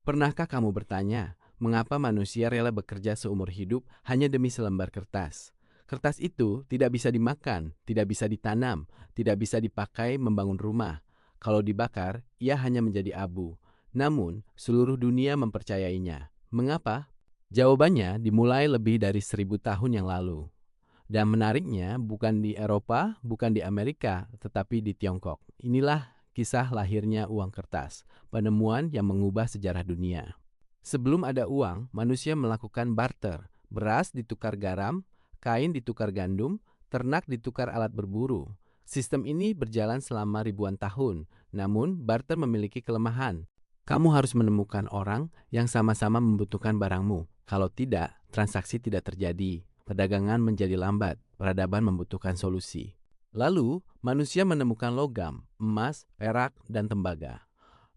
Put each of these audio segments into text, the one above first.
Pernahkah kamu bertanya, mengapa manusia rela bekerja seumur hidup hanya demi selembar kertas? Kertas itu tidak bisa dimakan, tidak bisa ditanam, tidak bisa dipakai membangun rumah. Kalau dibakar, ia hanya menjadi abu. Namun, seluruh dunia mempercayainya. Mengapa? Jawabannya dimulai lebih dari 1000 tahun yang lalu. Dan menariknya, bukan di Eropa, bukan di Amerika, tetapi di Tiongkok. Inilah kisah lahirnya uang kertas, penemuan yang mengubah sejarah dunia. Sebelum ada uang, manusia melakukan barter. Beras ditukar garam, kain ditukar gandum, ternak ditukar alat berburu. Sistem ini berjalan selama ribuan tahun, namun barter memiliki kelemahan. Kamu harus menemukan orang yang sama-sama membutuhkan barangmu. Kalau tidak, transaksi tidak terjadi. Perdagangan menjadi lambat. Peradaban membutuhkan solusi. Lalu, manusia menemukan logam, emas, perak, dan tembaga.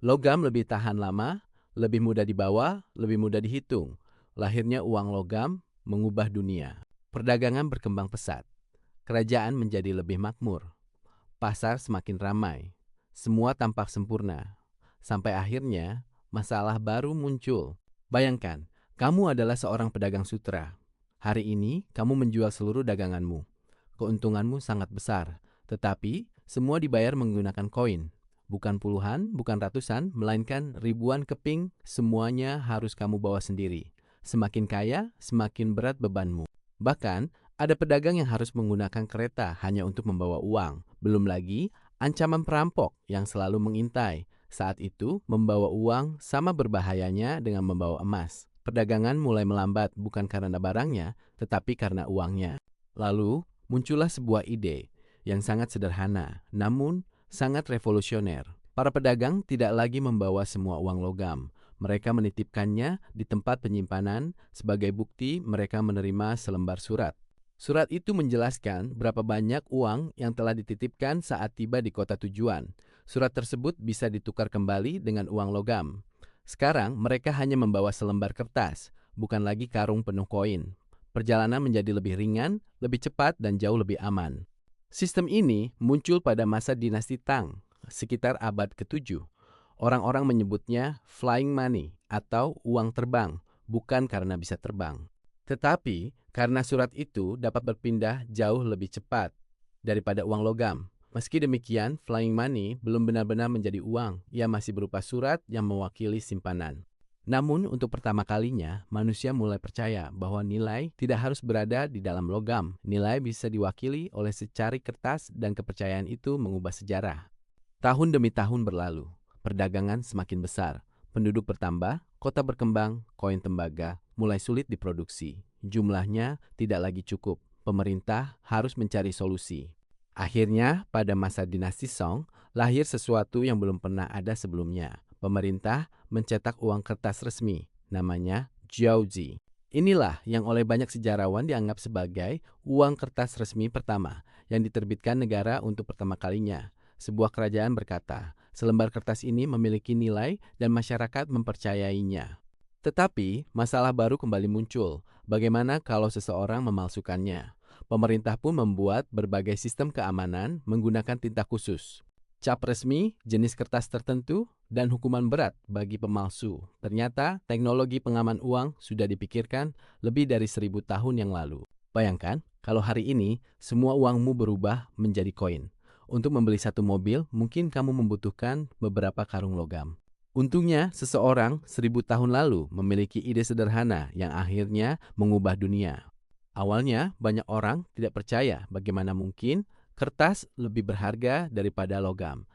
Logam lebih tahan lama, lebih mudah dibawa, lebih mudah dihitung. Lahirnya uang logam mengubah dunia. Perdagangan berkembang pesat. Kerajaan menjadi lebih makmur. Pasar semakin ramai. Semua tampak sempurna. Sampai akhirnya, masalah baru muncul. Bayangkan, kamu adalah seorang pedagang sutra. Hari ini, kamu menjual seluruh daganganmu. Keuntunganmu sangat besar, tetapi semua dibayar menggunakan koin. Bukan puluhan, bukan ratusan, melainkan ribuan keping, semuanya harus kamu bawa sendiri. Semakin kaya, semakin berat bebanmu. Bahkan, ada pedagang yang harus menggunakan kereta hanya untuk membawa uang. Belum lagi, ancaman perampok yang selalu mengintai. Saat itu, membawa uang sama berbahayanya dengan membawa emas. Perdagangan mulai melambat bukan karena barangnya, tetapi karena uangnya. Lalu, muncullah sebuah ide yang sangat sederhana, namun sangat revolusioner. Para pedagang tidak lagi membawa semua uang logam. Mereka menitipkannya di tempat penyimpanan sebagai bukti mereka menerima selembar surat. Surat itu menjelaskan berapa banyak uang yang telah dititipkan saat tiba di kota tujuan. Surat tersebut bisa ditukar kembali dengan uang logam. Sekarang mereka hanya membawa selembar kertas, bukan lagi karung penuh koin. Perjalanan menjadi lebih ringan, lebih cepat, dan jauh lebih aman. Sistem ini muncul pada masa dinasti Tang, sekitar abad ke-7. Orang-orang menyebutnya flying money atau uang terbang, bukan karena bisa terbang. Tetapi karena surat itu dapat berpindah jauh lebih cepat daripada uang logam. Meski demikian, flying money belum benar-benar menjadi uang. Ia masih berupa surat yang mewakili simpanan. Namun untuk pertama kalinya, manusia mulai percaya bahwa nilai tidak harus berada di dalam logam. Nilai bisa diwakili oleh secari kertas dan kepercayaan itu mengubah sejarah. Tahun demi tahun berlalu, perdagangan semakin besar, penduduk bertambah, kota berkembang, koin tembaga mulai sulit diproduksi. Jumlahnya tidak lagi cukup, pemerintah harus mencari solusi. Akhirnya, pada masa dinasti Song, lahir sesuatu yang belum pernah ada sebelumnya. Pemerintah mencetak uang kertas resmi, namanya Jiaozi. Inilah yang oleh banyak sejarawan dianggap sebagai uang kertas resmi pertama yang diterbitkan negara untuk pertama kalinya. Sebuah kerajaan berkata, selembar kertas ini memiliki nilai dan masyarakat mempercayainya. Tetapi, masalah baru kembali muncul. Bagaimana kalau seseorang memalsukannya? Pemerintah pun membuat berbagai sistem keamanan menggunakan tinta khusus. Cap resmi, jenis kertas tertentu, dan hukuman berat bagi pemalsu. Ternyata, teknologi pengaman uang sudah dipikirkan lebih dari 1000 tahun yang lalu. Bayangkan, kalau hari ini semua uangmu berubah menjadi koin. Untuk membeli satu mobil, mungkin kamu membutuhkan beberapa karung logam. Untungnya, seseorang 1000 tahun lalu memiliki ide sederhana yang akhirnya mengubah dunia. Awalnya, banyak orang tidak percaya bagaimana mungkin kertas lebih berharga daripada logam.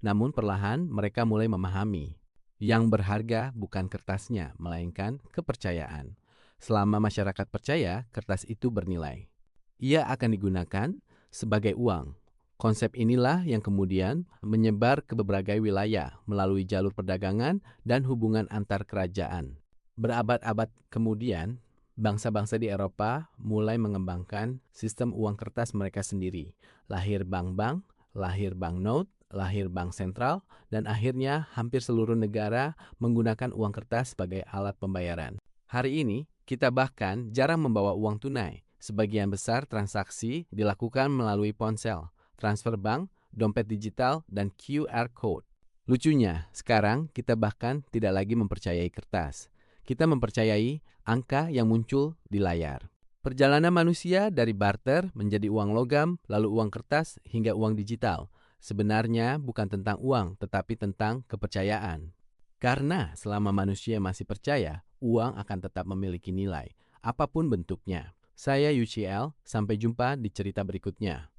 Namun perlahan mereka mulai memahami. Yang berharga bukan kertasnya, melainkan kepercayaan. Selama masyarakat percaya, kertas itu bernilai. Ia akan digunakan sebagai uang. Konsep inilah yang kemudian menyebar ke berbagai wilayah melalui jalur perdagangan dan hubungan antar kerajaan. Berabad-abad kemudian, bangsa-bangsa di Eropa mulai mengembangkan sistem uang kertas mereka sendiri. Lahir bank-bank, lahir banknote, lahir bank sentral, dan akhirnya hampir seluruh negara menggunakan uang kertas sebagai alat pembayaran. Hari ini, kita bahkan jarang membawa uang tunai. Sebagian besar transaksi dilakukan melalui ponsel, transfer bank, dompet digital, dan QR code. Lucunya, sekarang kita bahkan tidak lagi mempercayai kertas. Kita mempercayai angka yang muncul di layar. Perjalanan manusia dari barter menjadi uang logam, lalu uang kertas, hingga uang digital. Sebenarnya bukan tentang uang, tetapi tentang kepercayaan. Karena selama manusia masih percaya, uang akan tetap memiliki nilai, apapun bentuknya. Saya UCL, sampai jumpa di cerita berikutnya.